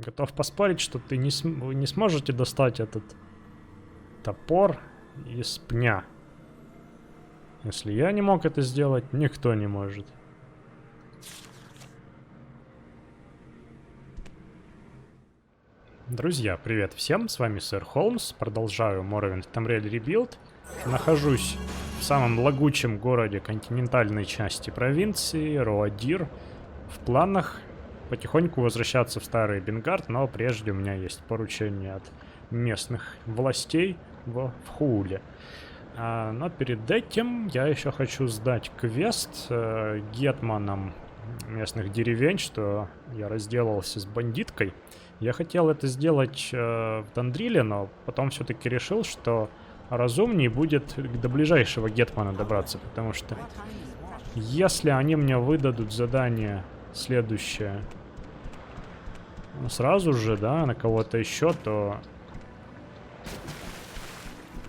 Готов поспорить, что вы не сможете достать этот топор из пня. Если я не мог это сделать, никто не может. Друзья, привет всем, с вами Сэр Холмс. Продолжаю Morrowind Tamriel Rebuild. Нахожусь в самом лагучем городе континентальной части провинции, Роадир. В планах потихоньку возвращаться в Старый Бенгард, но прежде у меня есть поручение от местных властей в Хууле. Но перед этим я еще хочу сдать квест гетманам местных деревень, что я разделался с бандиткой. Я хотел это сделать в Тандриле, но потом все-таки решил, что разумнее будет до ближайшего гетмана добраться, потому что если они мне выдадут задание следующее сразу же, да, на кого-то еще, то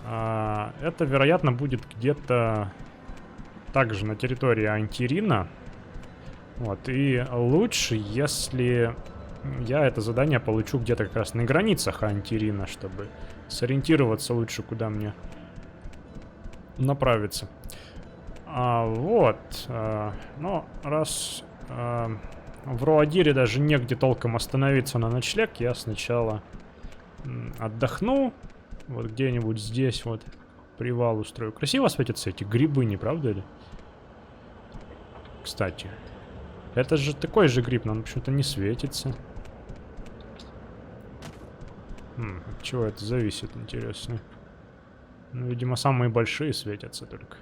это, вероятно, будет где-то также на территории Антирина. Вот, и лучше, если я это задание получу где-то как раз на границах Антирина, чтобы сориентироваться лучше, куда мне направиться. Но раз в Роадире даже негде толком остановиться на ночлег, я сначала отдохну. Вот где-нибудь здесь вот привал устрою. Красиво светятся эти грибы, не правда ли? Кстати, это же такой же гриб, но он почему-то не светится. От чего это зависит, интересно? Ну, видимо, самые большие светятся только.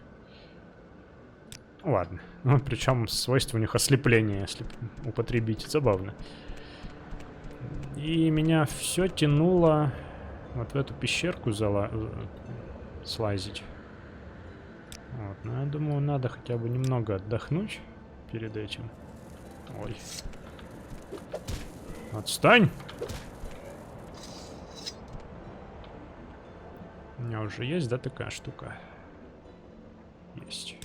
Ладно. Ну, причем свойство у них ослепление, если употребить. Забавно. И меня все тянуло вот в эту пещерку слазить. Вот. Но я думаю, надо хотя бы немного отдохнуть перед этим. Ой. Отстань! У меня уже есть, да, такая штука? Есть.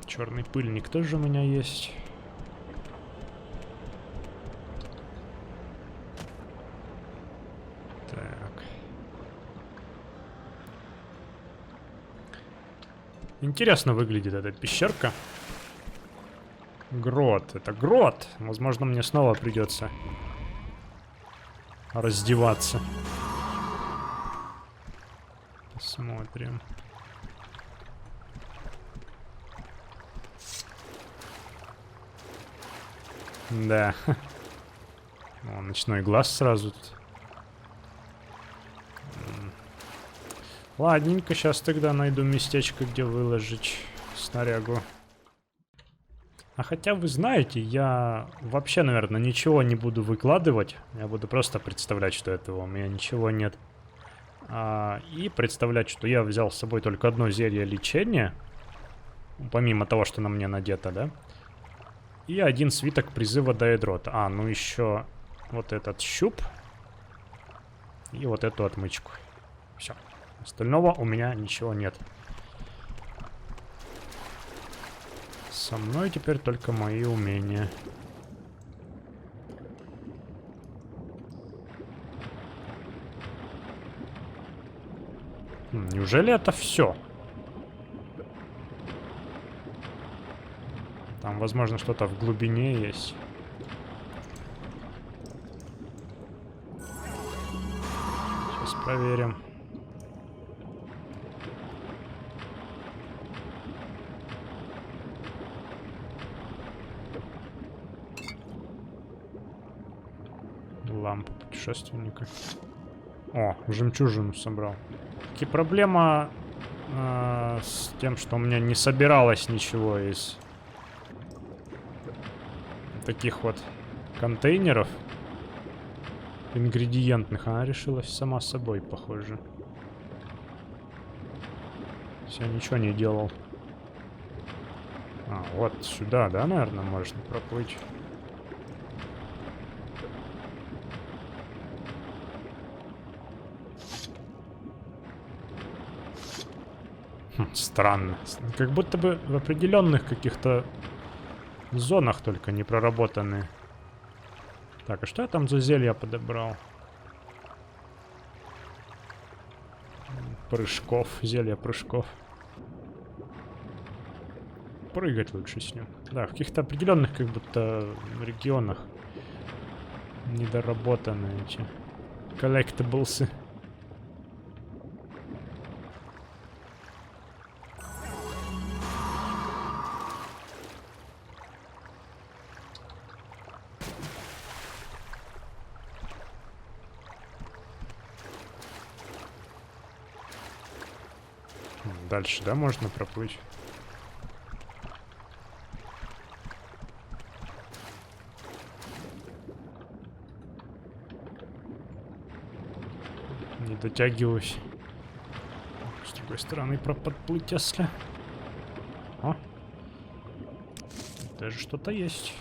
Черный пыльник тоже у меня есть. Так. Интересно выглядит эта пещерка. Грот. Это грот. Возможно, мне снова придется раздеваться. Посмотрим. Да. О, ночной глаз сразу тут. Ладненько, сейчас тогда найду местечко, где выложить снарягу. А хотя вы знаете, я вообще, наверное, ничего не буду выкладывать. Я буду просто представлять, что этого у меня ничего нет. И представлять, что я взял с собой только одно зелье лечения. Помимо того, что на мне надето, да? И один свиток призыва Даэдрота. Ну еще вот этот щуп. И вот эту отмычку. Все. Остального у меня ничего нет. Со мной теперь только мои умения. Неужели это все? Там, возможно, что-то в глубине есть. Сейчас проверим. Лампа путешественника. О, жемчужину собрал. И проблема с тем, что у меня не собиралось ничего из таких вот контейнеров ингредиентных. Она решилась сама собой, похоже. Я ничего не делал. Вот сюда, да, наверное, можно проплыть. Странно. Как будто бы в определенных каких-то зонах только не проработаны Так, а что я там за зелье подобрал? Прыжков, зелье прыжков. Прыгать лучше с ним. Да, в каких-то определенных как будто регионах недоработаны эти коллектаблсы. Дальше, да, можно проплыть? Не дотягиваюсь. С другой стороны подплыть, если... О! Даже что-то есть.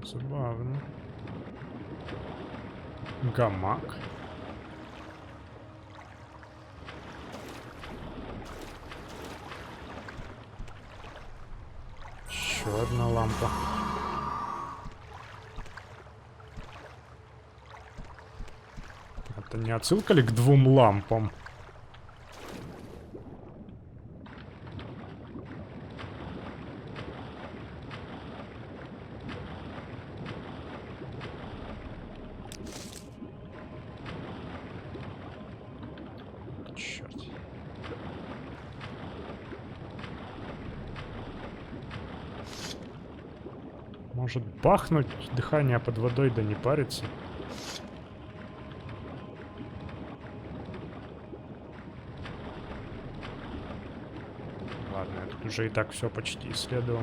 Забавно. Гамак. Еще одна лампа. Это не отсылка ли к 2 лампам? Может бахнуть дыхание под водой, да не париться. Ладно, я тут уже и так все почти исследовал.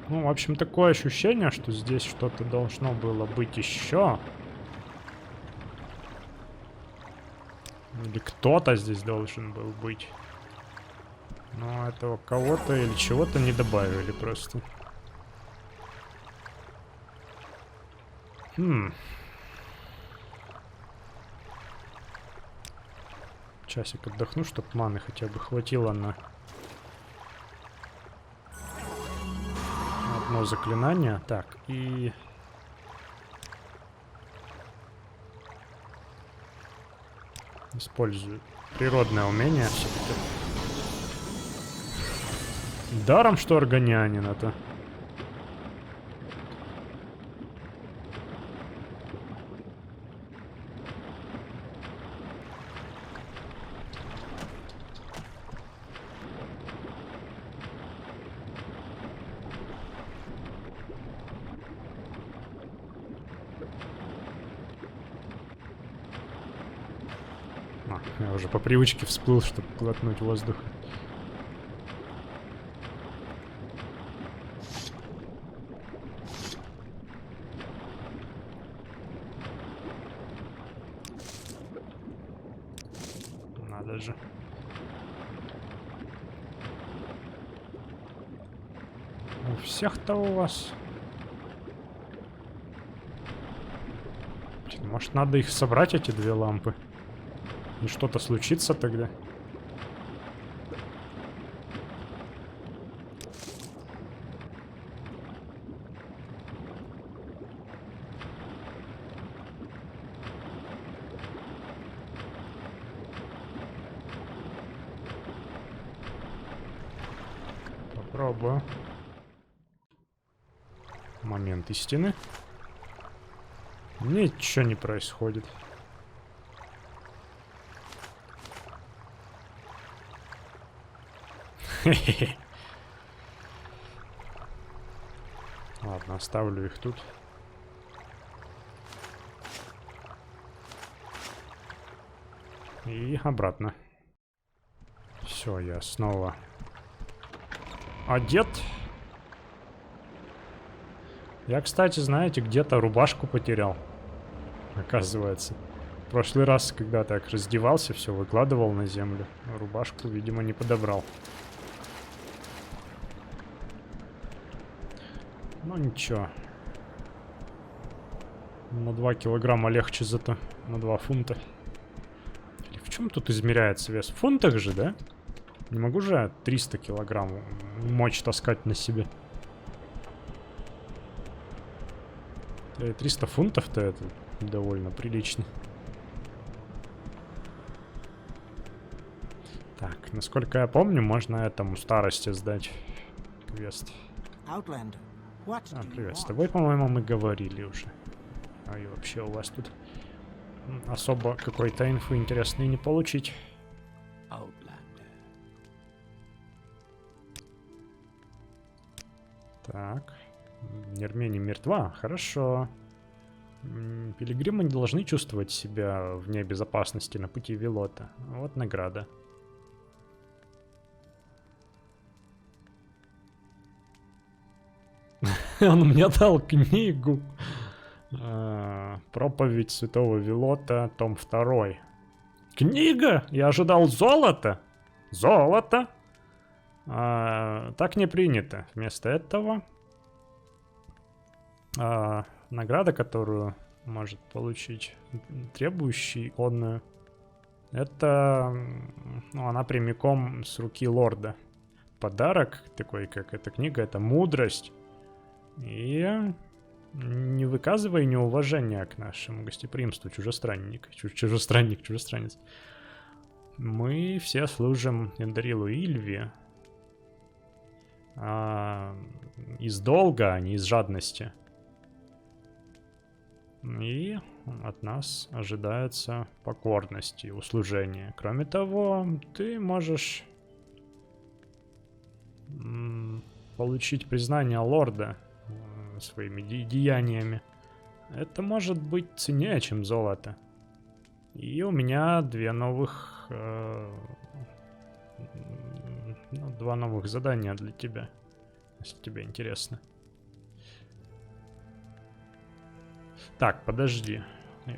Ну, в общем, такое ощущение, что здесь что-то должно было быть еще. Или кто-то здесь должен был быть. Но этого кого-то или чего-то не добавили просто. Часик отдохну, чтоб маны хотя бы хватило на одно заклинание. Так, и... Использую природное умение все-таки. Даром, что органианин это. Я уже по привычке всплыл, чтобы глотнуть воздух. Надо же. У всех-то у вас... Может, надо их собрать, эти 2 лампы? И что-то случится тогда. Попробую. Момент истины. Ничего не происходит. Ладно, оставлю их тут. И обратно. Все, я снова одет. Я, кстати, знаете, где-то рубашку потерял. Оказывается. В прошлый раз, когда так раздевался, все выкладывал на землю. Рубашку, видимо, не подобрал. Ну ничего. На 2 килограмма легче зато. На 2 фунта. Или в чем тут измеряется вес? В фунтах же, да? Не могу же 300 килограмм мочь таскать на себе. 300 фунтов-то это довольно прилично. Так, насколько я помню, можно этому старости сдать квест. А, привет, с тобой, по-моему, мы говорили уже. А и вообще у вас тут особо какой-то инфы интересной не получить. Так. Нермени мертва. Хорошо. Пилигримы не должны чувствовать себя вне безопасности на пути Велота. Вот награда. Он мне дал книгу. Проповедь Святого Велота, том 2. Книга? Я ожидал золота. Золото? Так не принято. Вместо этого награда, которую может получить требующий онную, это она прямиком с руки лорда. Подарок такой, как эта книга, это мудрость. И не выказывай неуважения к нашему гостеприимству, чужестранник. Чужестранец. Мы все служим Эндарилу Ильви. Из долга, а не из жадности. И от нас ожидается покорность и услужение. Кроме того, ты можешь получить признание лорда своими деяниями. Это может быть ценнее, чем золото. И у меня 2 новых задания для тебя, если тебе интересно. Так, подожди.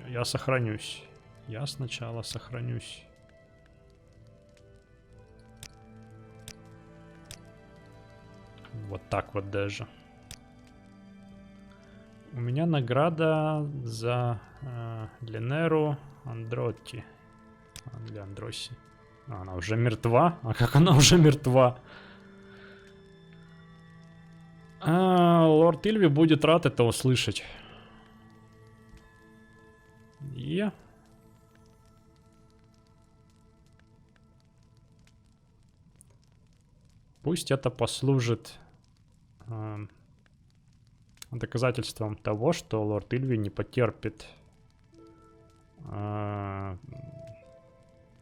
Я сохранюсь. Я сначала сохранюсь. Вот так вот даже. У меня награда за Ленеру Андротти. Для Андроси. Она уже мертва? А как она уже мертва? Лорд Ильви будет рад это услышать. И... пусть это послужит доказательством того, что лорд Ильви не потерпит,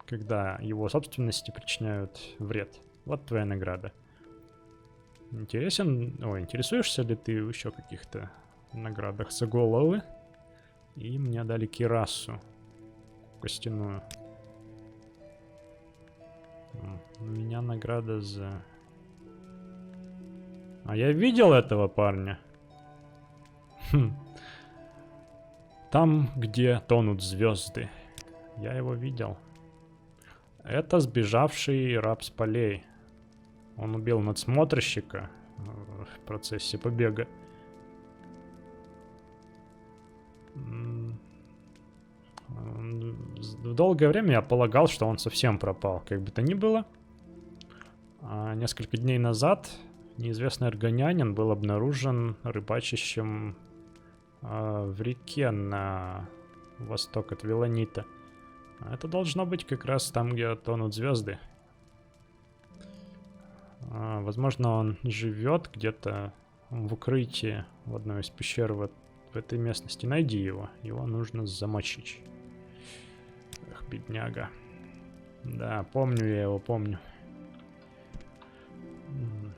когда его собственности причиняют вред. Вот твоя награда. Интересуешься ли ты еще каких-то наградах за головы? И мне дали кирасу костяную. У меня награда за... А я видел этого парня. Там, где тонут звезды. Я его видел. Это сбежавший раб с полей. Он убил надсмотрщика в процессе побега. В долгое время я полагал, что он совсем пропал. Как бы то ни было, несколько дней назад неизвестный аргонянин был обнаружен рыбачащим в реке на восток от Велонита. Это должно быть как раз там, где тонут звезды. Возможно, он живет где-то в укрытии в одной из пещер в этой местности. Найди его. Его нужно замочить. Эх, бедняга. Да, помню я его, помню.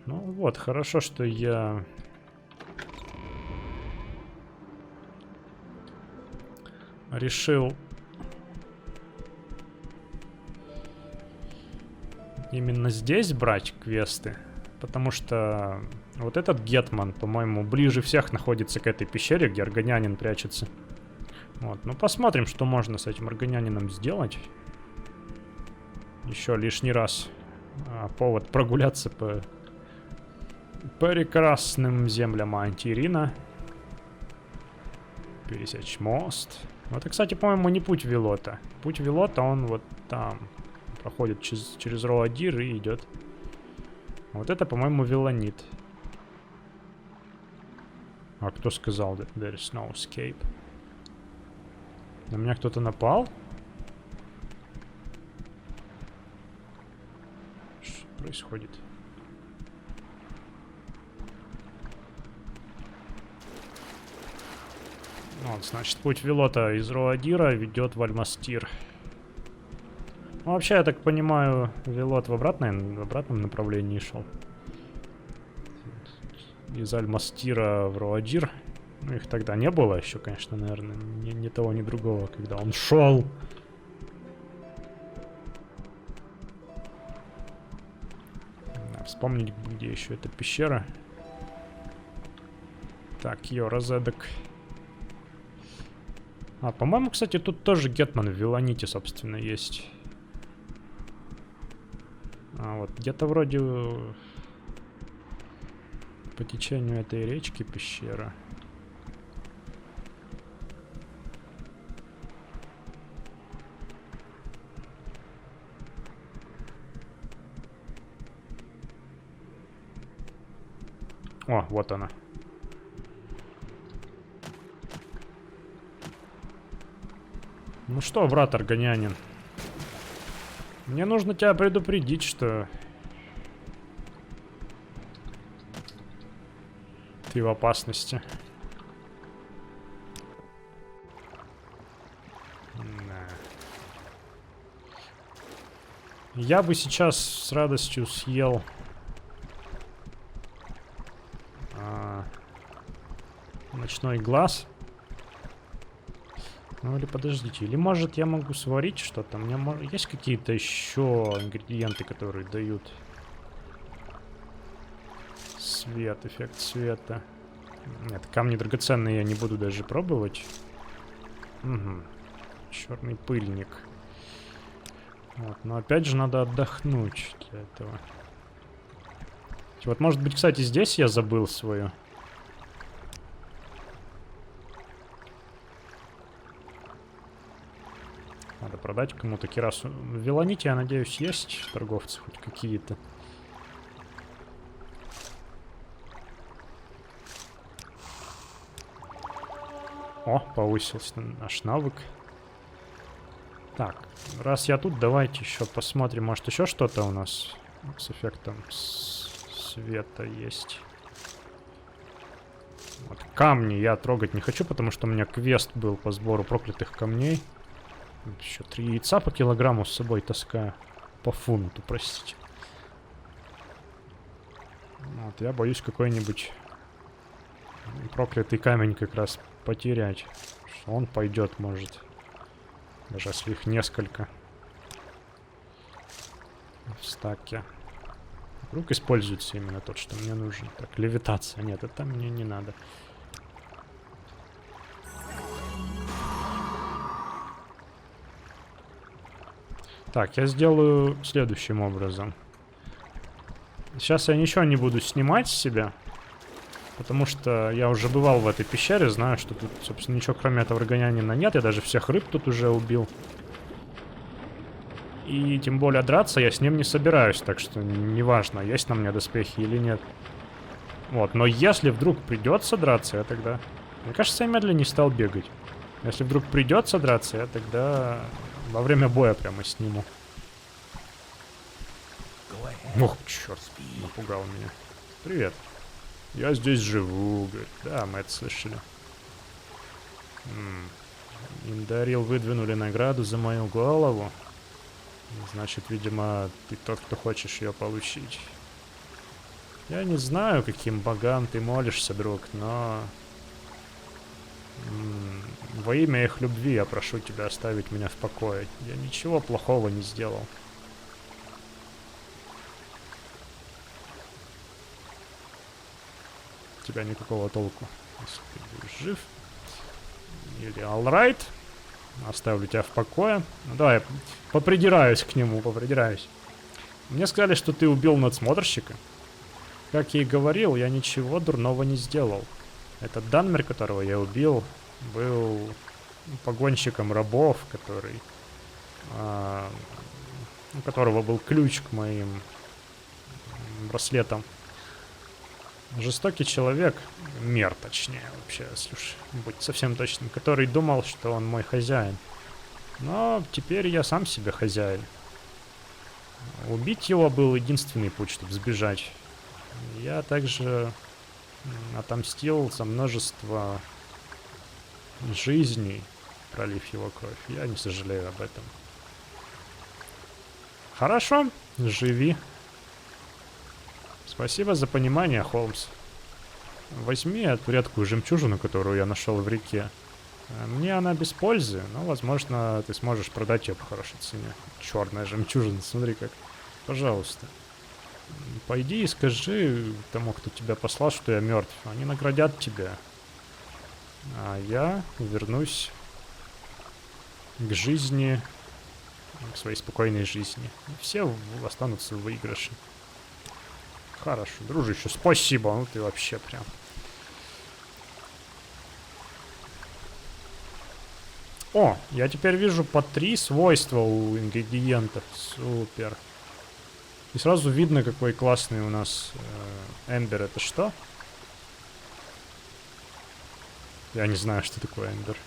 Ну вот, хорошо, что я... решил именно здесь брать квесты, потому что вот этот Гетман, по-моему, ближе всех находится к этой пещере, где аргонянин прячется. Вот, ну посмотрим, что можно с этим аргонянином сделать. Еще лишний раз повод прогуляться по прекрасным землям Антирина. Пересечь мост. Это, кстати, по-моему, не путь Велота. Путь Велота, он вот там. Проходит через Роадир и идет. Вот это, по-моему, Велонит. А кто сказал, that there is no escape? На меня кто-то напал? Что происходит? Вот, значит, путь Велота из Роадира ведет в Альмастир. Ну, вообще, я так понимаю, Велот в обратном направлении шел. Из Альмастира в Роадир. Ну, их тогда не было еще, конечно, наверное. Ни того, ни другого, когда он шел. Вспомнить, где еще эта пещера. Так, Йоразедек. А, по-моему, кстати, тут тоже Гетман в Велоните, собственно, есть. А вот где-то вроде по течению этой речки пещера. О, вот она. Ну что, брат аргонянин? Мне нужно тебя предупредить, что ты в опасности. Да. Я бы сейчас с радостью съел ночной глаз. Ну или подождите, или может я могу сварить что-то? У меня есть какие-то еще ингредиенты, которые дают свет, эффект света. Нет, камни драгоценные я не буду даже пробовать. Угу. Черный пыльник. Вот, но опять же надо отдохнуть для этого. Вот, может быть, кстати, здесь я забыл свою. Надо продать кому-то кирасу. В Велоните, я надеюсь, есть торговцы хоть какие-то. О, повысился наш навык. Так, раз я тут, давайте еще посмотрим. Может, еще что-то у нас с эффектом света есть. Вот, камни я трогать не хочу, потому что у меня квест был по сбору проклятых камней. Еще 3 яйца по килограмму с собой таскаю. По фунту, простите. Вот, я боюсь какой-нибудь проклятый камень как раз потерять. Что он пойдет, может. Даже если их несколько. В стаке. Вдруг используется именно тот, что мне нужен. Так, левитация. Нет, это мне не надо. Так, я сделаю следующим образом. Сейчас я ничего не буду снимать с себя. Потому что я уже бывал в этой пещере, знаю, что тут, собственно, ничего кроме этого аргонянина нет. Я даже всех рыб тут уже убил. И тем более драться я с ним не собираюсь, так что неважно, есть на мне доспехи или нет. Вот, но если вдруг придется драться, я тогда... Мне кажется, я медленно не стал бегать. Если вдруг придется драться, я тогда во время боя прямо сниму. Ух, черт, напугал меня. Привет. Я здесь живу, говорит. Да, мы это слышали. Индарил выдвинули награду за мою голову. Значит, видимо, ты тот, кто хочешь ее получить. Я не знаю, каким богам ты молишься, друг, но... во имя их любви я прошу тебя оставить меня в покое. Я ничего плохого не сделал. От тебя никакого толку, если ты будешь жив. Или alright. Оставлю тебя в покое. Ну, давай, попридираюсь к нему, попридираюсь. Мне сказали, что ты убил надсмотрщика. Как я и говорил, я ничего дурного не сделал. Этот Данмер, которого я убил, был погонщиком рабов, который... у которого был ключ к моим браслетам. Жестокий человек, мер точнее, вообще, если уж быть совсем точным, который думал, что он мой хозяин. Но теперь я сам себе хозяин. Убить его был единственный путь, чтобы сбежать. Я также отомстил за множество жизней, пролив его кровь. Я не сожалею об этом. Хорошо, живи. Спасибо за понимание, Холмс. Возьми эту редкую жемчужину, которую я нашел в реке. Мне она без пользы, но, возможно, ты сможешь продать ее по хорошей цене. Черная жемчужина, смотри как. Пожалуйста. Пойди и скажи тому, кто тебя послал, что я мертв. Они наградят тебя. А я вернусь к жизни, к своей спокойной жизни. И все останутся в выигрыше. Хорошо, дружище, спасибо. Ну ты вообще прям... О, я теперь вижу по 3 свойства у ингредиентов. Супер. И сразу видно, какой классный у нас Эмбер. Это что? Я не знаю, что такое Эмбер.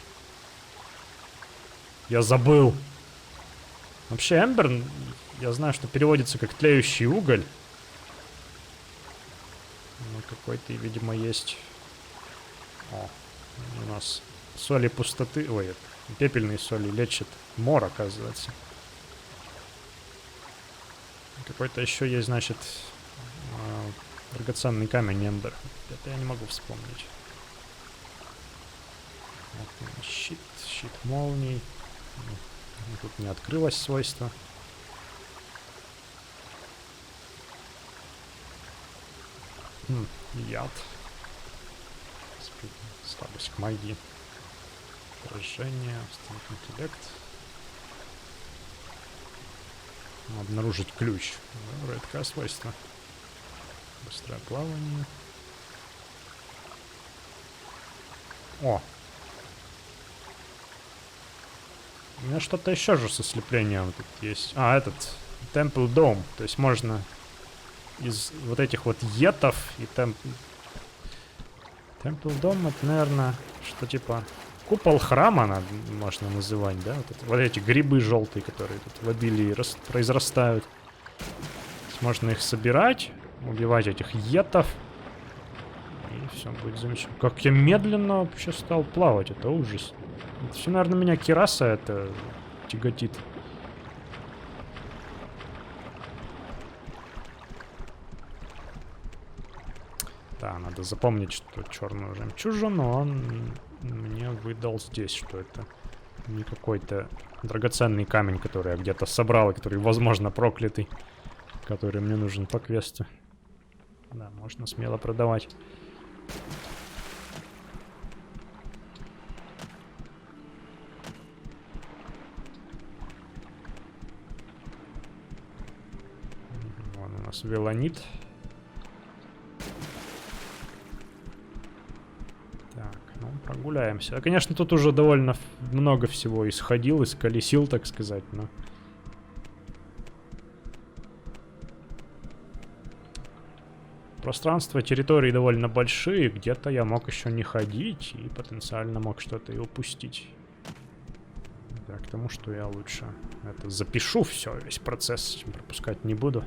Я забыл. Вообще Эмбер, я знаю, что переводится как тлеющий уголь. Ну, какой-то, видимо, есть... О, у нас соли пустоты... Ой, пепельные соли лечат мор, оказывается. Какой-то еще есть, значит, драгоценный камень Эмбер. Это я не могу вспомнить. Вот, щит молний. Тут не открылось свойство. Яд. Слабость к магии. Поражение. Интеллект. Обнаружить ключ. Ну, редкое свойство. Быстрое плавание. О! У меня что-то еще же со слеплением тут есть. А, этот Temple Dome. То есть можно из вот этих вот етов и Temple Dome, это, наверное, что типа купол храма можно называть, да? Вот эти грибы желтые, которые тут в обилии произрастают. Можно их собирать, убивать этих етов. И все будет замечательно. Как я медленно вообще стал плавать, это ужас. Это все, наверное, меня Кираса это тяготит. Да, надо запомнить, что черную жемчужину он мне выдал здесь, что это не какой-то драгоценный камень, который я где-то собрал, и который, возможно, проклятый, который мне нужен по квесту. Да, можно смело продавать. Вон у нас велонит. Прогуляемся. А, конечно, тут уже довольно много всего исходил, исколесил, так сказать, но... Пространство территории довольно большие, где-то я мог еще не ходить и потенциально мог что-то и упустить. Да, к тому, что я лучше это запишу все, весь процесс, чем пропускать не буду.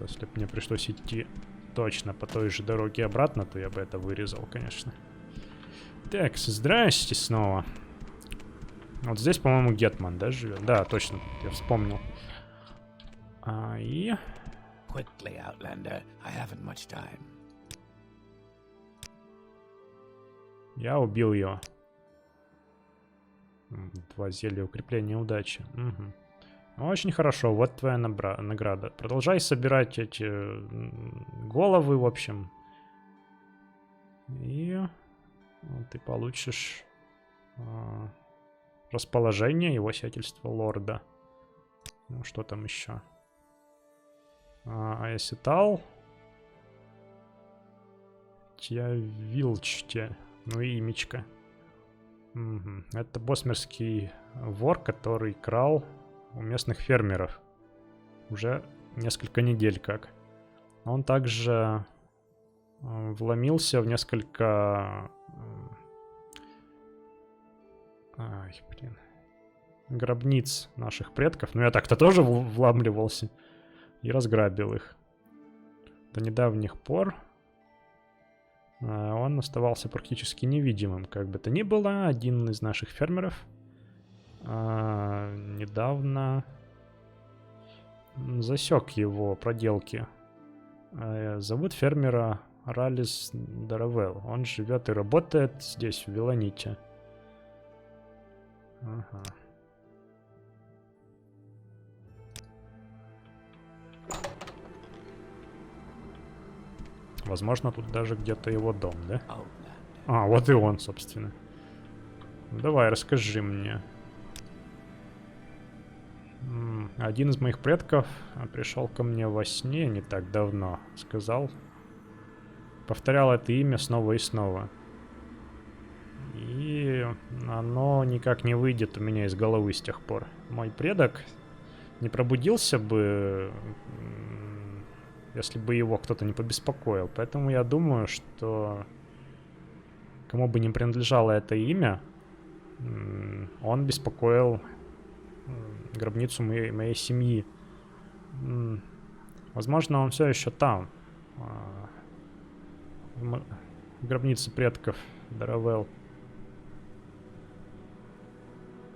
Если бы мне пришлось идти точно по той же дороге обратно, то я бы это вырезал, конечно. Так, здрасте снова. Вот здесь, по-моему, Гетман, да, живет? Да, точно, я вспомнил. И... Я убил его. 2 зелья укрепления удачи. Угу. Очень хорошо, вот твоя награда. Продолжай собирать эти головы, в общем. И ты получишь расположение его сиятельства лорда. Ну, что там еще? Аэситал. Тьявилчте. Ну и имечко. Угу. Это босмерский вор, который крал у местных фермеров. Уже несколько недель как. Он также вломился в несколько... Ай, блин. Гробниц наших предков. Ну, я так-то тоже вламливался. И разграбил их. До недавних пор он оставался практически невидимым. Как бы то ни было, один из наших фермеров недавно засек его проделки. Зовут фермера Ралис Даравел. Он живет и работает здесь, в Виланите. Ага. Возможно, тут даже где-то его дом, да? А, вот и он, собственно. Давай, расскажи мне. Один из моих предков пришел ко мне во сне не так давно. Сказал. Повторял это имя снова и снова. И оно никак не выйдет у меня из головы с тех пор. Мой предок не пробудился бы, если бы его кто-то не побеспокоил. Поэтому я думаю, что кому бы ни принадлежало это имя, он беспокоил гробницу моей семьи. Возможно, он все еще там. В гробнице предков Даравел.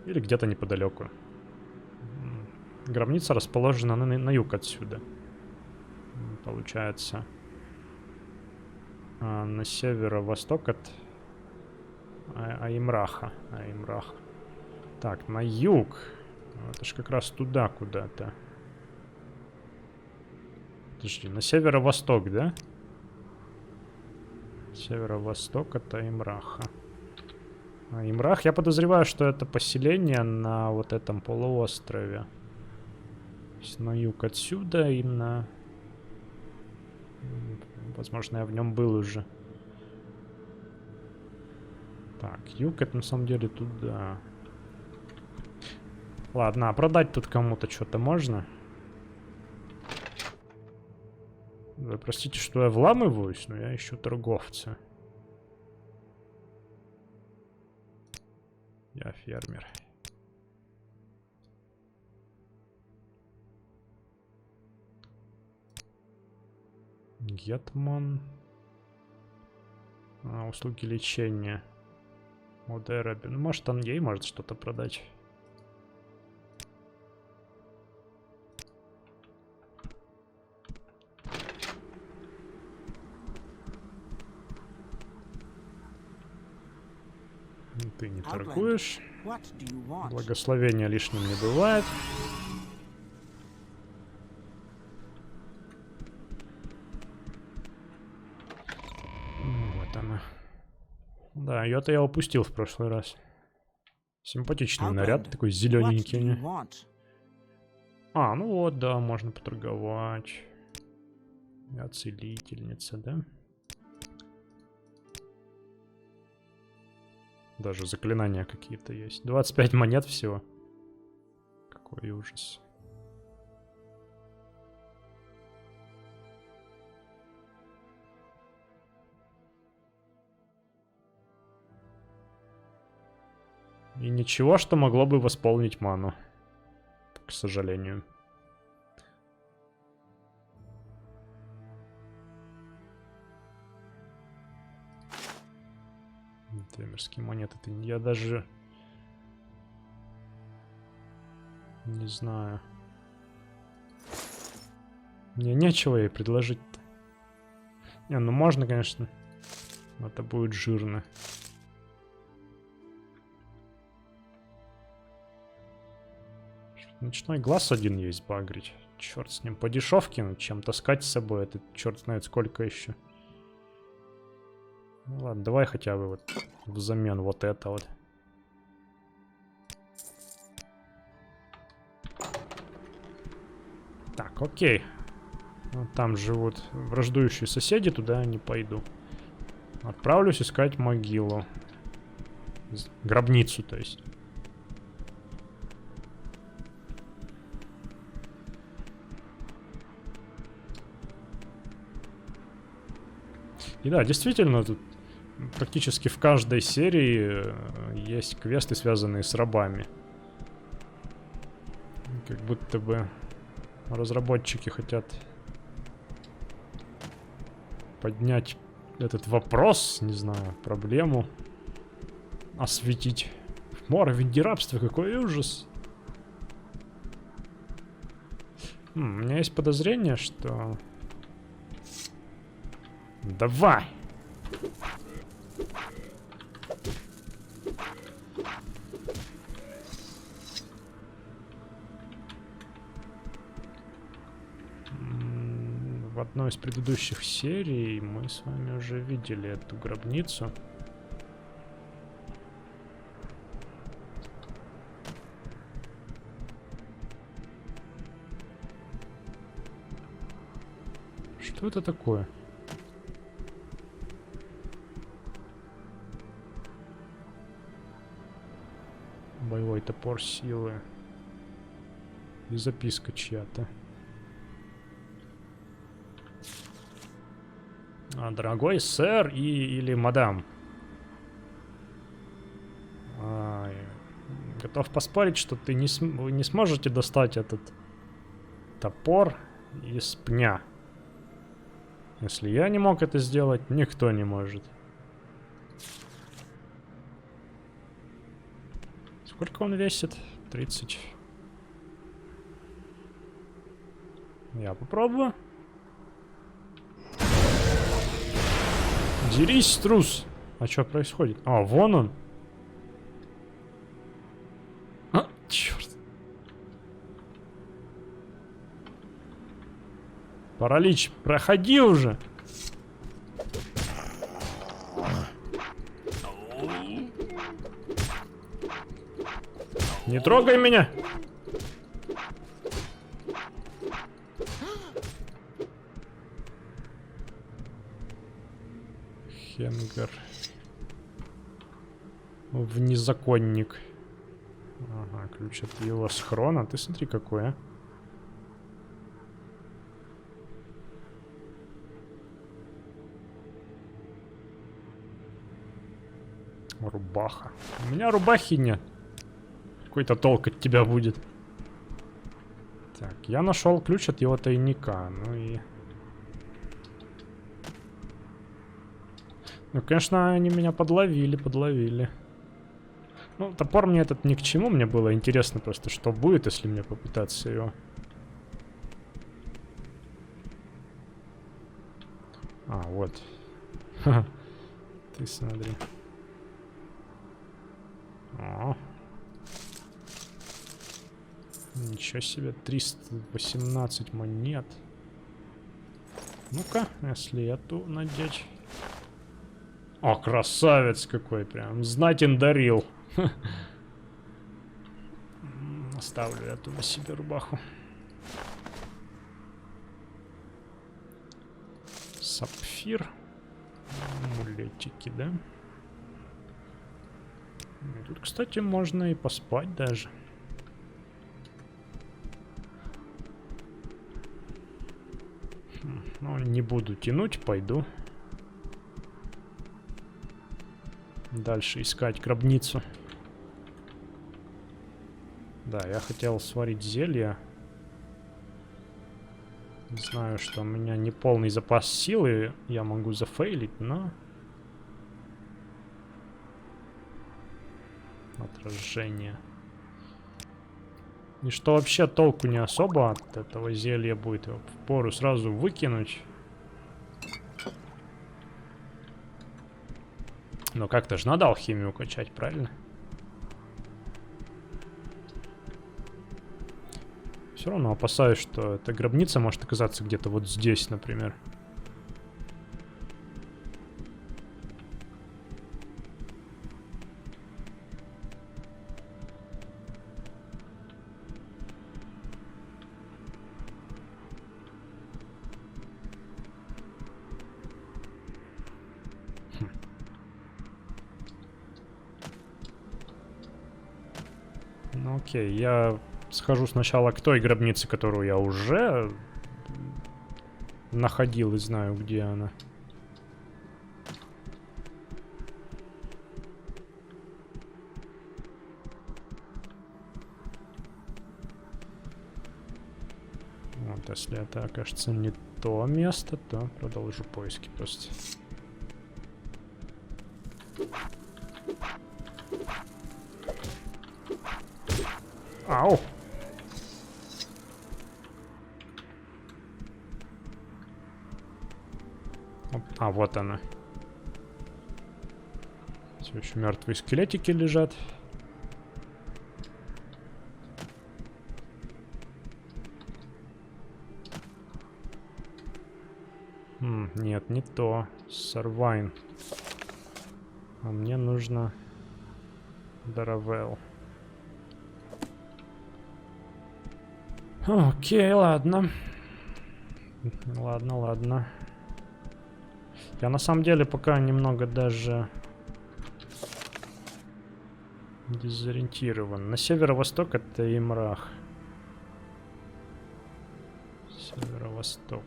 Или где-то неподалеку. Гробница расположена на юг отсюда. Получается. На северо-восток от Аимраха. Так, на юг. Это ж как раз туда куда-то. Подожди, на северо-восток, да? Северо-восток от Аимраха. Аимрах, я подозреваю, что это поселение на вот этом полуострове. То есть на юг отсюда и на... Возможно, я в нем был уже. Так, юг это на самом деле туда. Ладно, а продать тут кому-то что-то можно? Вы простите, что я вламываюсь, но я ищу торговца. Я фермер. Гетман. Услуги лечения. Модераби. Ну, может, он ей может что-то продать. Ты не торгуешь. Благословения лишним не бывает. Вот она. Да, ее-то я упустил в прошлый раз. Симпатичный наряд, такой зелененький. А, ну вот, да, можно поторговать. Я целительница, да? Даже заклинания какие-то есть. 25 монет всего. Какой ужас. И ничего, что могло бы восполнить ману. К сожалению. Мирские монеты. Я даже... Не знаю. Мне нечего ей предложить-то. Не, ну можно, конечно. Но это будет жирно. Ночной глаз один есть багрить. Черт с ним. По дешевке, ну, чем таскать с собой, это черт знает сколько еще. Ну ладно, давай хотя бы вот взамен вот это вот. Так, окей. Ну, там живут враждующие соседи, туда не пойду. Отправлюсь искать могилу. Гробницу, то есть. И да, действительно, тут практически в каждой серии есть квесты, связанные с рабами. Как будто бы разработчики хотят поднять этот вопрос, не знаю, проблему, осветить. Морвинди, рабство, какой ужас. У меня есть подозрение, что... Давай! В одной из предыдущих серий мы с вами уже видели эту гробницу. Что это такое? Боевой топор силы. И записка чья-то. Дорогой сэр или мадам. Готов поспорить, что вы не сможете достать этот топор из пня. Если я не мог это сделать, никто не может. Сколько он весит? 30. Я попробую. Дерись, трус! А что происходит? А, вон он. А, черт. Паралич, проходи уже. Не трогай меня. Хенгер. Внезаконник. Ага, ключ от его схрона. Ты смотри, какой, а. Рубаха. У меня рубахи нет. Какой-то толк от тебя будет. Так, я нашел ключ от его тайника. Ну и... Ну, конечно, они меня подловили. Ну, топор мне этот ни к чему. Мне было интересно просто, что будет, если мне попытаться его... А, вот. Ты смотри. О. Ничего себе, 318 монет. Ну-ка, если эту надеть. О, красавец какой, прям знатен дарил. Оставлю эту на себе рубаху. Сапфир. Амулетики, да? Тут, кстати, можно и поспать даже. Ну, не буду тянуть, пойду. Дальше искать гробницу. Да, я хотел сварить зелье. Знаю, что у меня не полный запас силы. Я могу зафейлить, но... Отражение. И что вообще толку не особо от этого зелья будет. Его впору сразу выкинуть. Но как-то же надо алхимию качать, правильно? Все равно опасаюсь, что эта гробница может оказаться где-то вот здесь, например. Ну окей, я схожу сначала к той гробнице, которую я уже находил и знаю, где она. Вот, если это окажется не то место, то продолжу поиски просто. Ау! А, вот она. Все еще мертвые скелетики лежат. Нет, не то. Сарвайн. А мне нужно Даравел. Окей, ладно. Ладно. Я на самом деле пока немного даже дезориентирован. На северо-восток это Имрах. Северо-восток.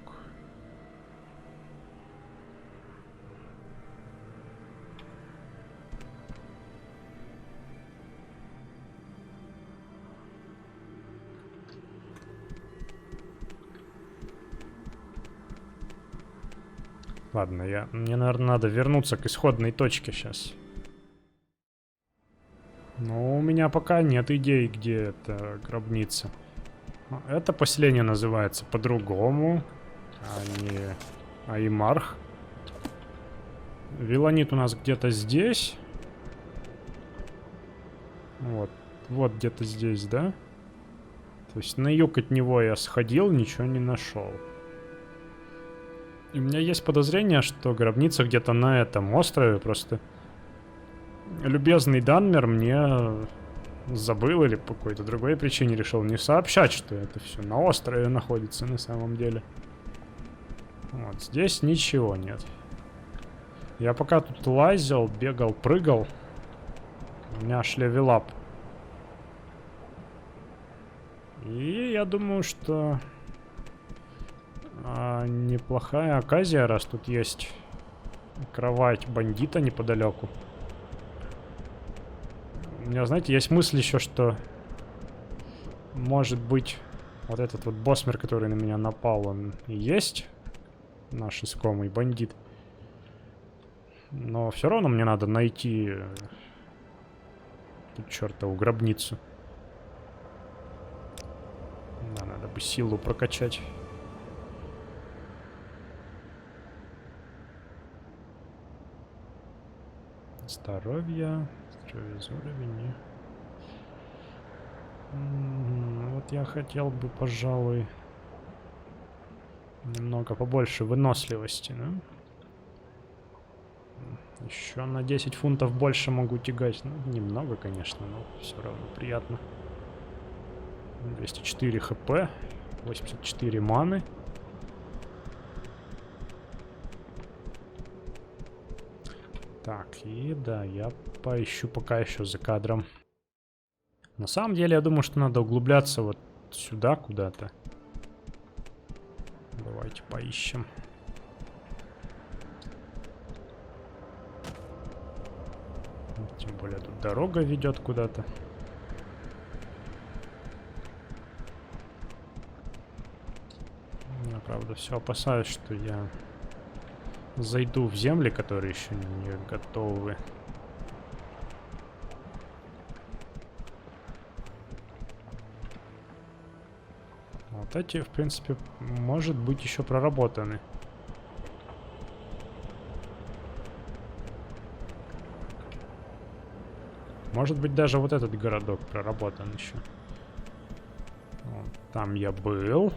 Ладно, мне, наверное, надо вернуться к исходной точке сейчас. Но у меня пока нет идей, где эта гробница. Это поселение называется по-другому, а не Аймарх. Виланит у нас где-то здесь. Вот где-то здесь, да? То есть на юг от него я сходил, ничего не нашел. И у меня есть подозрение, что гробница где-то на этом острове. Просто любезный Данмер мне забыл или по какой-то другой причине решил не сообщать, что это все на острове находится на самом деле. Вот здесь ничего нет. Я пока тут лазил, бегал, прыгал, у меня аж левелап. И я думаю, что неплохая оказия, раз тут есть кровать бандита неподалеку. У меня, знаете, есть мысль еще, что может быть вот этот вот боссмер, который на меня напал, он и есть наш искомый бандит. Но все равно мне надо найти эту чертову гробницу. Да, надо бы силу прокачать. Здоровье, уровень. Вот я хотел бы, пожалуй, немного побольше выносливости, да? Еще на 10 фунтов больше могу тягать. Ну, немного, конечно, но все равно приятно. 204 хп, 84 маны. Так, и да, я поищу пока еще за кадром. На самом деле, я думаю, что надо углубляться вот сюда куда-то. Давайте поищем. Тем более тут дорога ведет куда-то. Я, правда, все опасаюсь, что я зайду в земли, которые еще не готовы. Вот эти, в принципе, может быть еще проработаны. Может быть, даже вот этот городок проработан еще. Вот Там я был.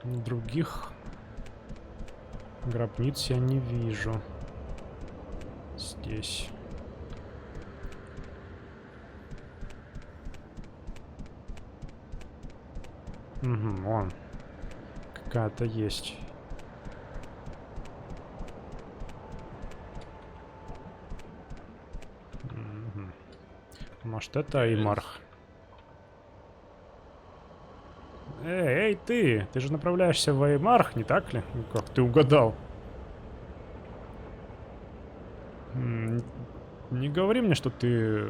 Других гробниц я не вижу. Здесь. Угу, вон. Какая-то есть. Угу. Может, это Аймарх? Эй, ты! Ты же направляешься в Аймарх, не так ли? Как ты угадал? Не говори мне, что ты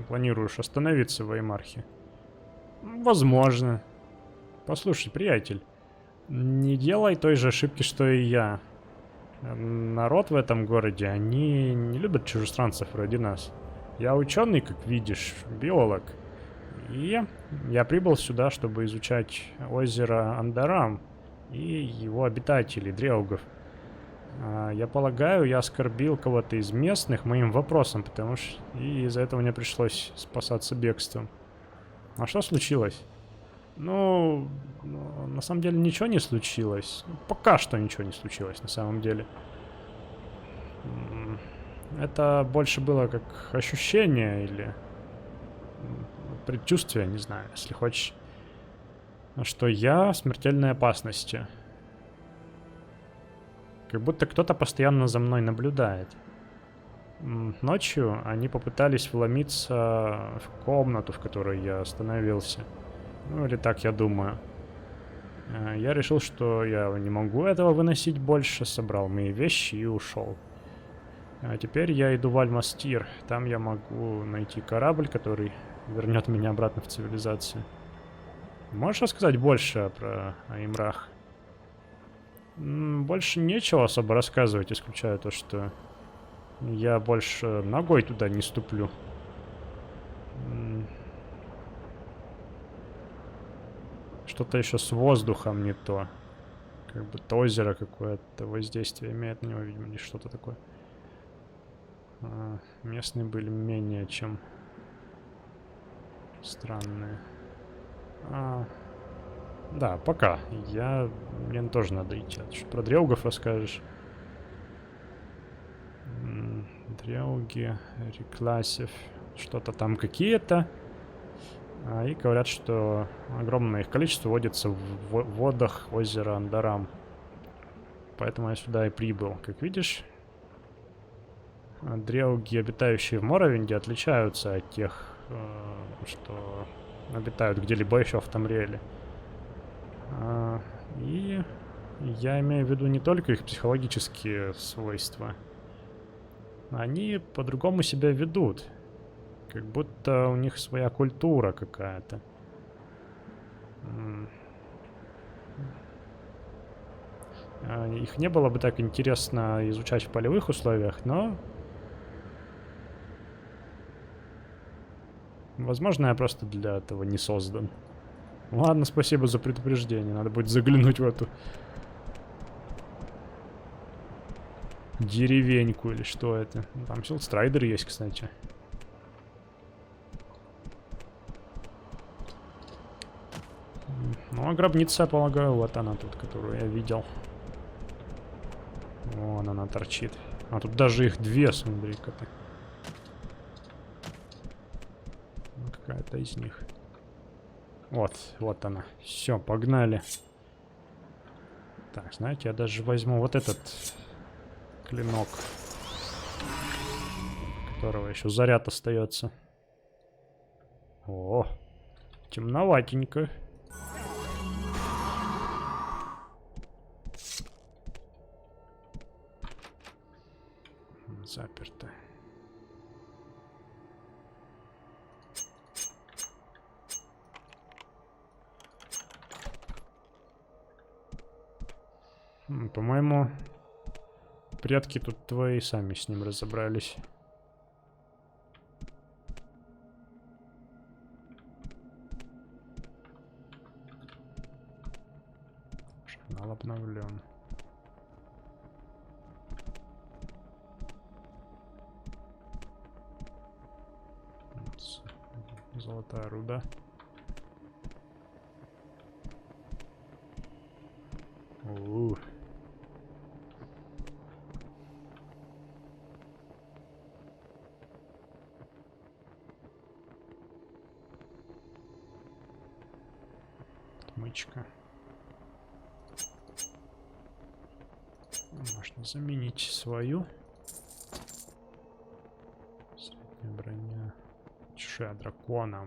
планируешь остановиться в Аймархе. Возможно. Послушай, приятель, не делай той же ошибки, что и я. Народ в этом городе, они не любят чужестранцев вроде нас. Я ученый, как видишь, биолог. И я прибыл сюда, чтобы изучать озеро Андарам и его обитателей, дреугов. Я полагаю, я оскорбил кого-то из местных моим вопросом, потому что и из-за этого мне пришлось спасаться бегством. А что случилось? Ну, на самом деле ничего не случилось. Пока что ничего не случилось, на самом деле. Это больше было как ощущение или предчувствие, не знаю, если хочешь. Что я в смертельной опасности. Как будто кто-то постоянно за мной наблюдает. Ночью они попытались вломиться в комнату, в которой я остановился. Ну, или так я думаю. Я решил, что я не могу этого выносить больше, собрал мои вещи и ушел. А теперь я иду в Аль-Мастир. Там я могу найти корабль, который вернет меня обратно в цивилизацию. Можешь рассказать больше про Аймрах? Больше нечего особо рассказывать, исключая то, что я больше ногой туда не ступлю. Что-то еще с воздухом не то. Как будто озеро какое-то воздействие имеет на него, видимо, или что-то такое. Местные были менее чем странные. Да, пока. Мне тоже надо идти. Что про дрелгов расскажешь? Дрелги, реклассив. Что-то там какие-то. И говорят, что огромное их количество водится в водах озера Андарам. Поэтому я сюда и прибыл. Как видишь, дрелги, обитающие в Моровинде, отличаются от тех, что обитают где-либо еще в Тамриэле. И я имею в виду не только их психологические свойства. Они по-другому себя ведут. Как будто у них своя культура какая-то. Их не было бы так интересно изучать в полевых условиях, но... Возможно, я просто для этого не создан. Ладно, спасибо за предупреждение. Надо будет заглянуть в эту... деревеньку или что это. Там Силстрайдер есть, кстати. Ну, а гробница, я полагаю, вот она тут, которую я видел. Вон она торчит. А тут даже их две, смотри-ка ты. Какая-то из них. Вот она. Все, погнали. Так, знаете, я даже возьму вот этот клинок, у которого еще заряд остается. О, темноватенько. Заперто. По-моему, предки тут твои сами с ним разобрались. Журнал обновлен. Золотая руда. У-у-у. Отмычка. Можно заменить свою. Средняя броня. Чешуя дракона.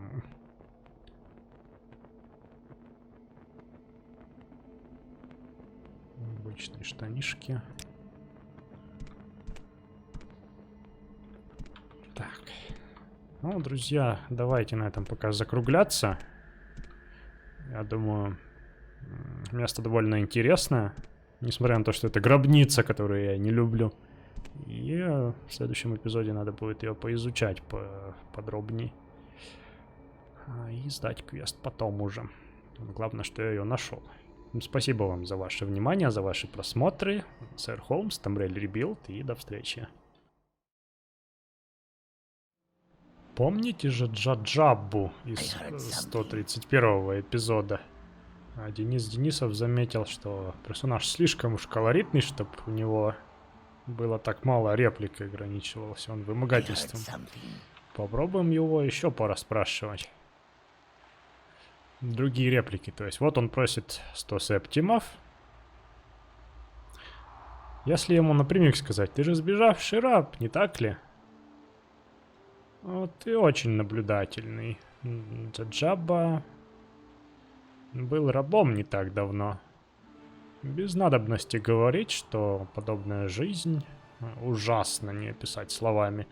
Обычные штанишки. Так. Ну, друзья, давайте на этом пока закругляться. Я думаю, место довольно интересное. Несмотря на то, что это гробница, которую я не люблю. И в следующем эпизоде надо будет ее поизучать подробнее. И сдать квест потом уже. Главное, что я ее нашел. Спасибо вам за ваше внимание, за ваши просмотры. Сэр Холмс, Tamriel Rebuild, и до встречи. Помните же Джаджаббу из 131-го эпизода? Денис Денисов заметил, что персонаж слишком уж колоритный, чтобы у него было так мало реплик, ограничивался он вымогательством. Попробуем его еще порасспрашивать. Другие реплики, то есть вот он просит 100 септимов. Если ему напрямик сказать: ты же сбежавший раб, не так ли? Вот ты очень наблюдательный. Джаджаба был рабом не так давно. Без надобности говорить, что подобная жизнь ужасно не описать словами.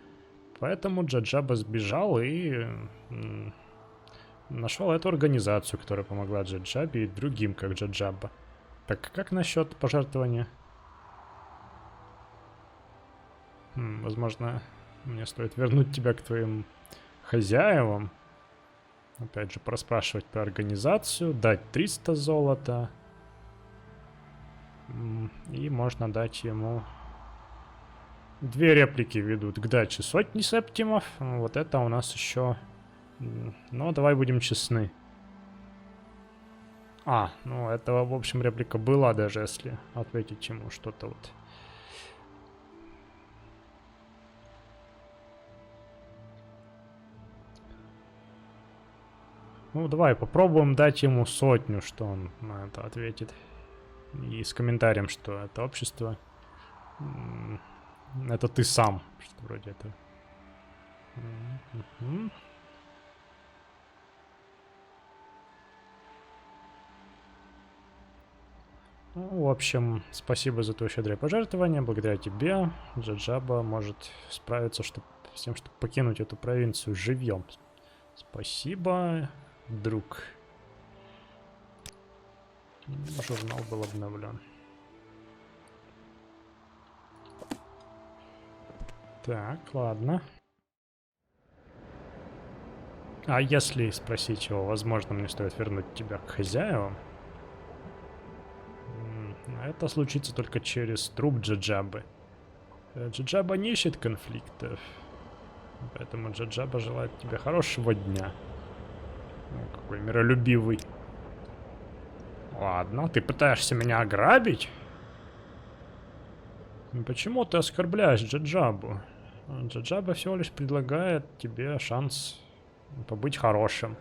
Поэтому Джаджаба сбежал и нашел эту организацию, которая помогла Джаджабе и другим, как Джаджаба. Так как насчет пожертвования? Возможно, мне стоит вернуть тебя к твоим хозяевам. Опять же, проспрашивать про организацию, дать 300 золота. И можно дать ему... Две реплики ведут к даче сотни септимов. Вот это у нас еще... Но давай будем честны. Ну этого, в общем, реплика была, даже если ответить ему что-то вот. Ну, давай попробуем дать ему 100, что он на это ответит. И с комментарием, что это общество... Это ты сам. Что вроде это... Ну, в общем, спасибо за твое щедрое пожертвование. Благодаря тебе Джаджаба может справиться с тем, чтобы покинуть эту провинцию живьем. Спасибо, друг. Журнал был обновлен. Так, ладно. А если спросить его, возможно, мне стоит вернуть тебя к хозяевам? Это случится только через труп Джаджабы. Джаджаба не ищет конфликтов. Поэтому Джаджаба желает тебе хорошего дня. Какой миролюбивый. Ладно, ты пытаешься меня ограбить? Почему ты оскорбляешь Джаджабу? Джаджаба всего лишь предлагает тебе шанс побыть хорошим.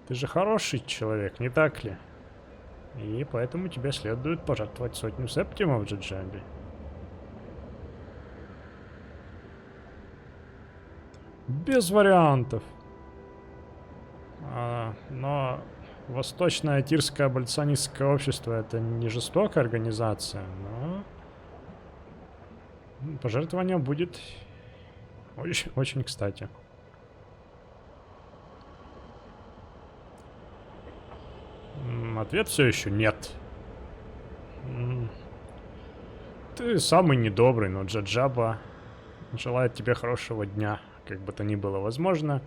Ты же хороший человек, не так ли? И поэтому тебе следует пожертвовать 100 септимов Джаджабе. Без вариантов. Но Восточное Тирское аболиционистское общество — это не жестокая организация, но пожертвование будет очень, очень кстати. Ответ все еще нет. Ты самый недобрый, но Джаджаба желает тебе хорошего дня, как бы то ни было возможно.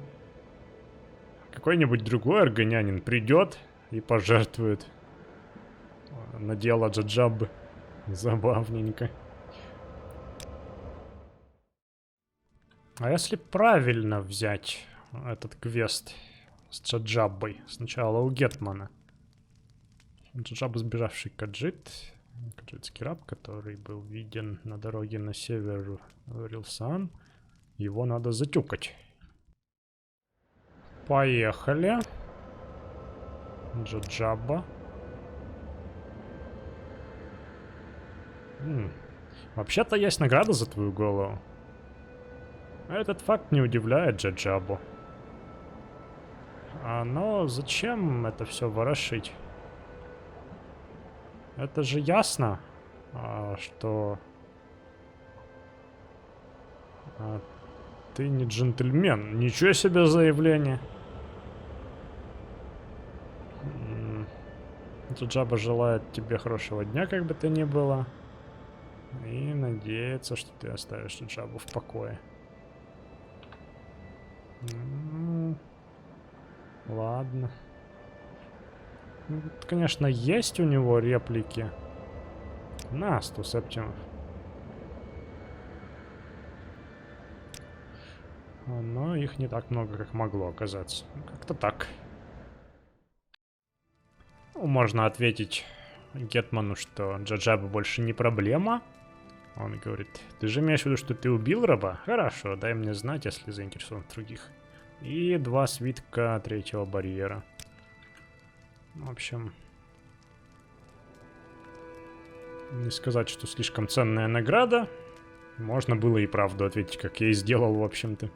Какой-нибудь другой аргонянин придет и пожертвует на дело Джаджабы. Забавненько. А если правильно взять этот квест, с Джаджабой. Сначала у Гетмана. Джаджаба, сбежавший Каджит. Каджитский раб, который был виден на дороге на север Рилсан. Его надо затюкать. Поехали. Джаджаба. Вообще-то есть награда за твою голову. Этот факт не удивляет Джаджабу. Но зачем это все ворошить? Это же ясно, что ты не джентльмен. Ничего себе заявление. Джаджаба желает тебе хорошего дня, как бы то ни было. И надеется, что ты оставишь Джаджабу в покое. Ладно. Тут, конечно, есть у него реплики. На, 100 септимов. Но их не так много, как могло оказаться. Как-то так. Можно ответить Гетману, что Джаджаба больше не проблема. Он говорит, ты же имеешь в виду, что ты убил раба? Хорошо, дай мне знать, если заинтересован в других. И 2 свитка 3-го барьера. В общем, не сказать, что слишком ценная награда. Можно было и правду ответить, как я и сделал, в общем-то.